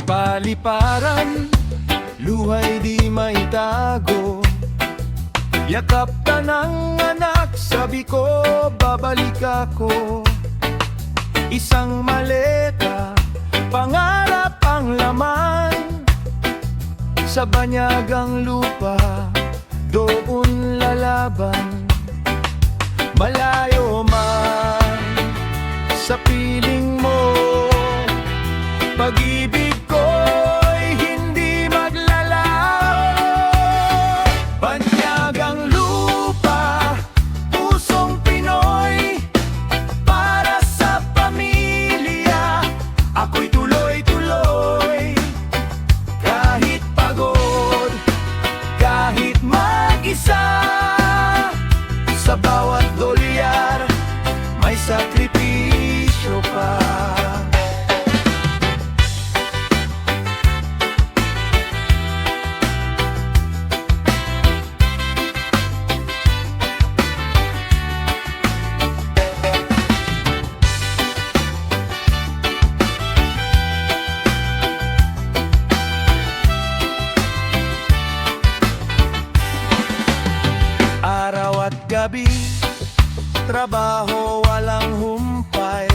Paliparan, luhay di maitago. Yakap ka ng anak, sabi ko babalik ako. Isang maleta, pangarap ang laman. Sa banyagang lupa, doon lalaban. Malayo man sa piling mo, pag-ibig ko'y hindi maglalaho. Banyagang lupa, pusong Pinoy, para sa pamilya, ako'y tuloy-tuloy. Kahit pagod, kahit mag-isa, sa bawat dolyar, may sakripisyo pa. Araw at gabi, trabaho walang humpay.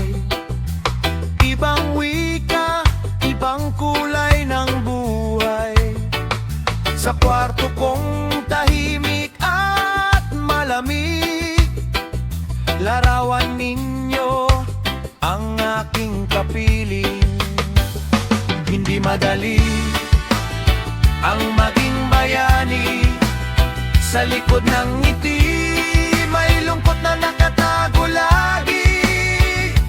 Ibang wika, ibang kulay ng buhay. Sa kwarto kong tahimik at malamig, larawan ninyo ang aking kapiling. Hindi madali ang maging bayani. Sa likod ng ngiti, may lungkot na nakatago lagi.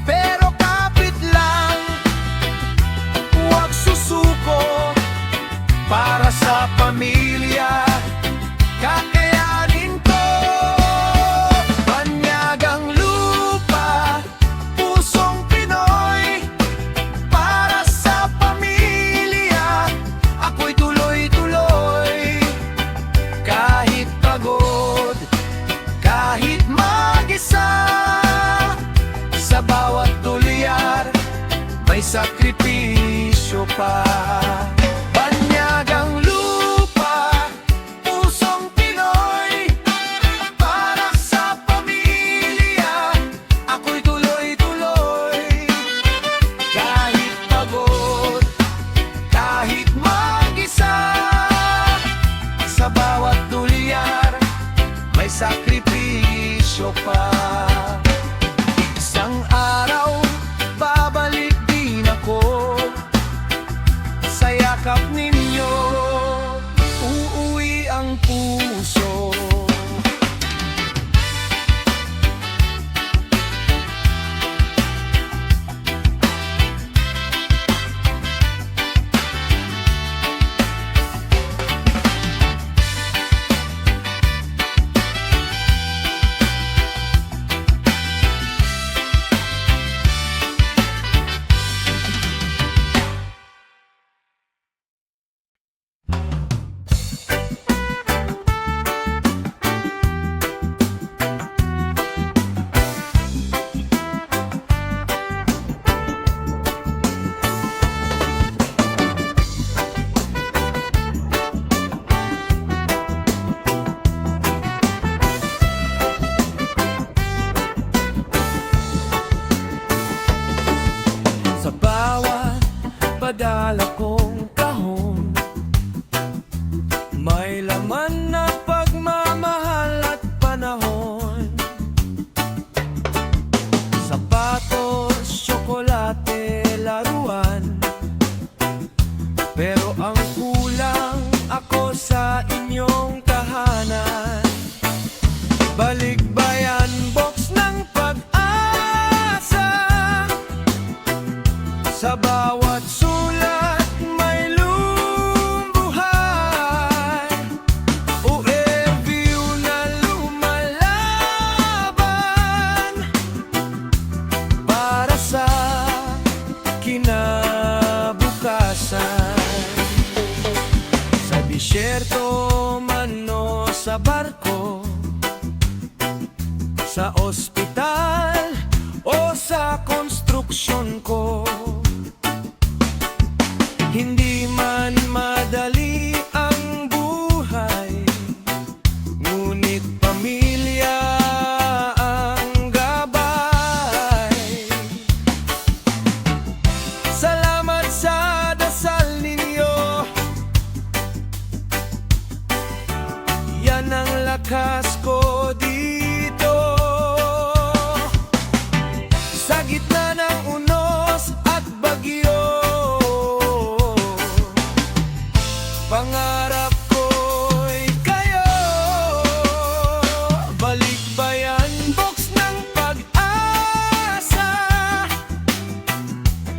Pero kapit lang, huwag susuko. Para sa pamilya, kakayanin ko. Banyagang lupa, pusong Pinoy, para sa pamilya, ako'y tuloy-tuloy. Kahit pagod, kahit mag-isa, sa bawat dolyar, may sakripisyo pa. Banyagang lupa, pusong Pinoy, para sa pamilya, ako'y tuloy-tuloy. Kahit pagod, kahit mag-isa, sa bawat dolyar, may sakripisyo pa. Isang araw, babalik din ako. Sa yakap ninyo, uuwi ang puso. Sa bawat padala kong kahon, may laman na pagmamahal at panahon. Sapatos, tsokolate, laruan, pero ang kulang ako sa inyong tahanan. Balikbayan box ng pag-asa, sa bawat sulat may lumbuhay. OFW na lumalaban para sa kinabukasan. Sa disyerto man o sa barko, sa ospital o sa konstruksyon ko, Hindi man madali ang buhay, ngunit pamilya ang gabay. Salamat sa dasal ninyo, yan ang lakas ko dito. Sa gitna ng unos at bagyo, pangarap ko'y kayo. Balikbayan, box ng pag-asa.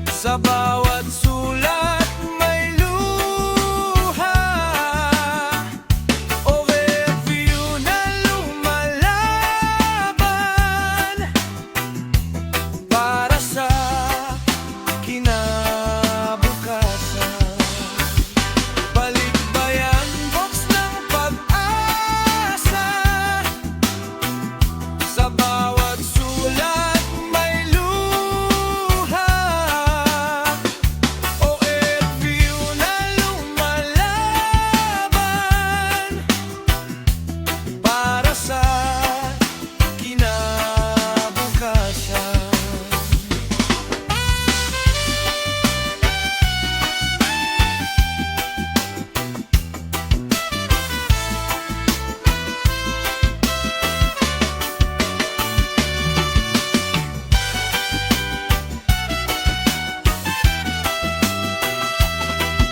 Sa bawat sulat may luha, o review na lumalaban para sa kinabukasan. Balikbayan, box ng pag-asa. Sa bawat sulat may luha, o review na lumalaban para sa kinabukasan.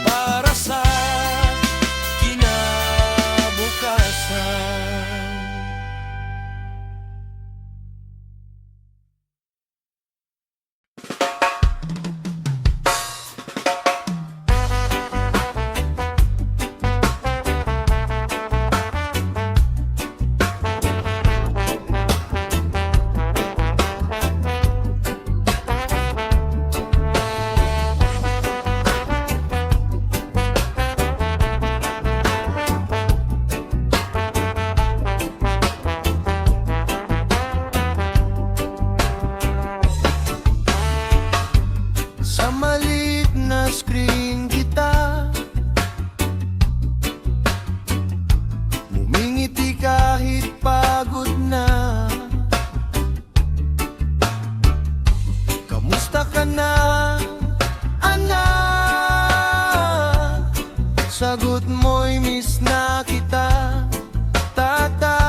Para sa kinabukasan. Sa maliit na screen kita mumingiti kahit pagod na. Kamusta ka na, anak? Sagot mo'y miss na kita, tatay.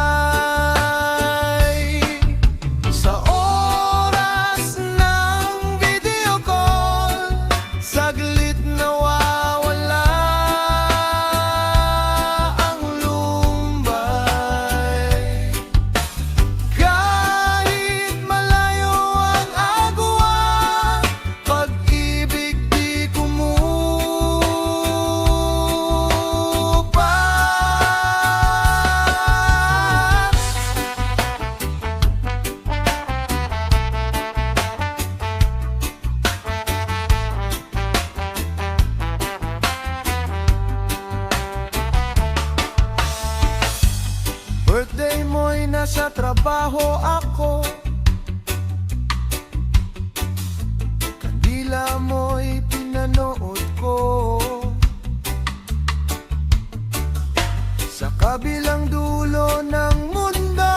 Sa oras ng video call, saglit nawawala ang lumbay. Kahit malayo ang agwa, pag-ibig di kumupas. Birthday mo'y nasa trabaho ako, kandila mo'y pinanood ko. Sa kabilang dulo ng mundo,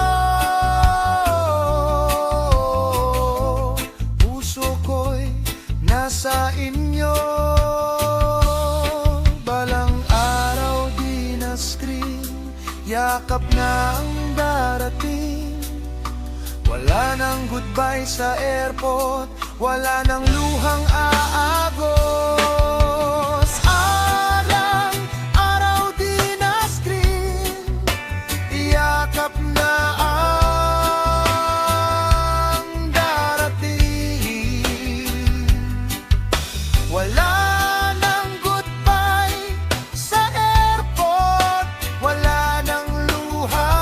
puso ko'y nasa inyo. Balang araw di na screen, yakap na ang darating. Wala nang goodbye sa airport, wala nang luhang aagos. Araw di na screen, yakap na ang darating. Wala nang goodbye sa airport, wala nang luhang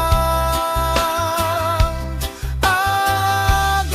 agos.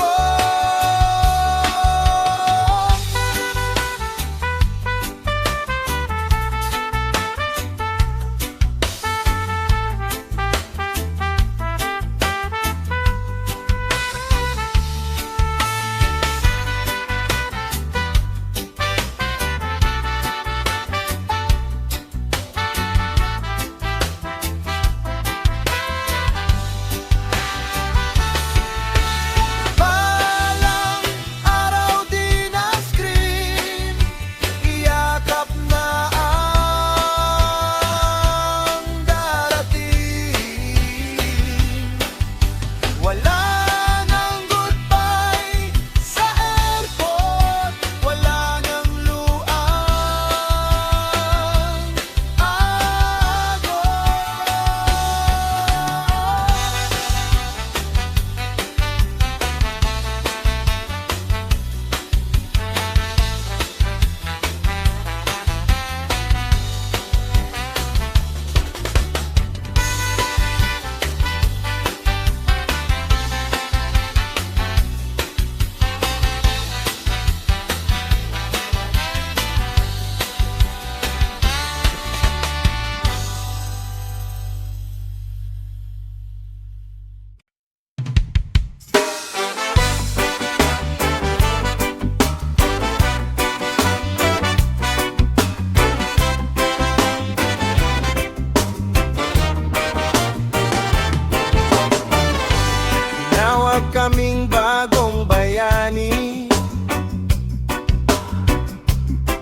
Tinawag kaming bagong bayani,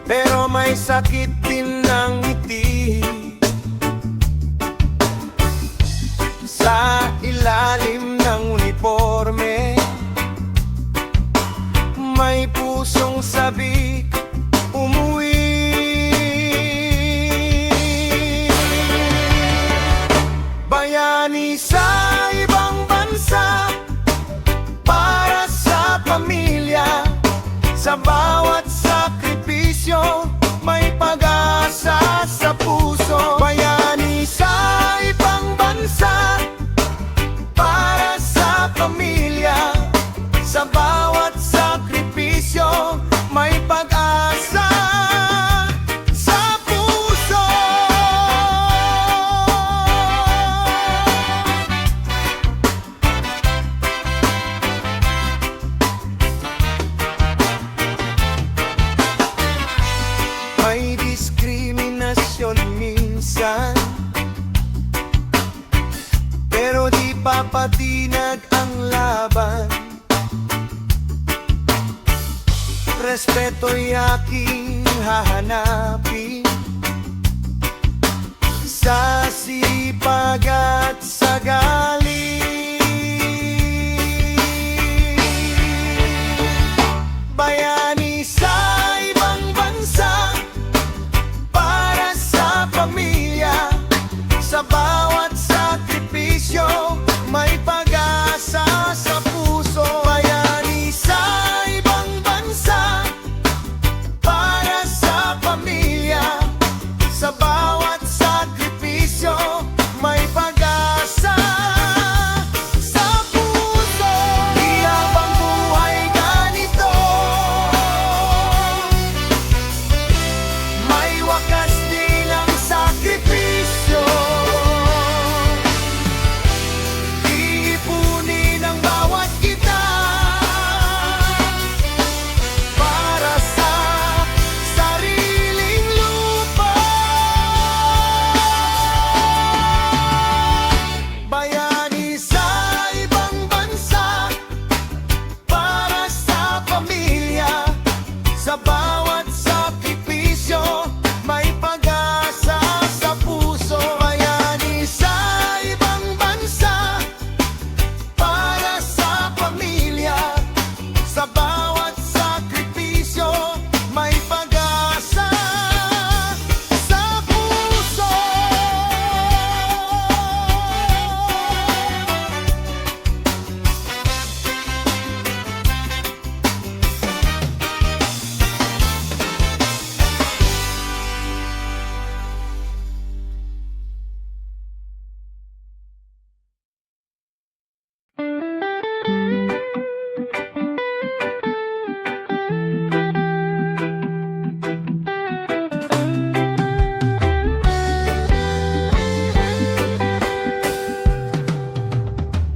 pero may sakit din ng ngiti. Sa ilalim ng uniforme, may pusong sabik umuwi. Bayani sa ibang bansa, para sa pamilya. Sa bawat sakripisyo, may pag-asa sa puso. Bayani sa ibang bansa, para sa pamilya. Sa bawat sakripisyo, may pag-asa sa puso. May diskriminasyon minsan, pero di papatinag ang laban. Respeto'y aking hahanapin, sa sipag at sa galing. Bayani sa ibang bansa, para sa pamilya. Sa bawat sakripisyo, may pag-asa sa puso. Bayani sa ibang bansa, para sa pamilya. Sa bawat sakripisyo, may pag-asa sa puso. Di habang buhay ganito, may wakas din ang sakripisyo. Iipunin ang bawat kita, para sa sariling lupa. Bayani sa ibang bansa, para sa pamilya. Sa bawat sakripisyo, may pag-asa sa puso. Bayani sa ibang bansa, para sa pamilya. Sa bawat sakripisyo, may pag-asa sa puso.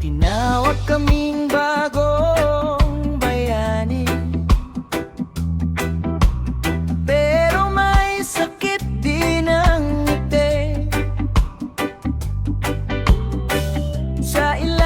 Tinawag kaming bagong bayani, pero may sakit din ang ngiti. Sa ilalim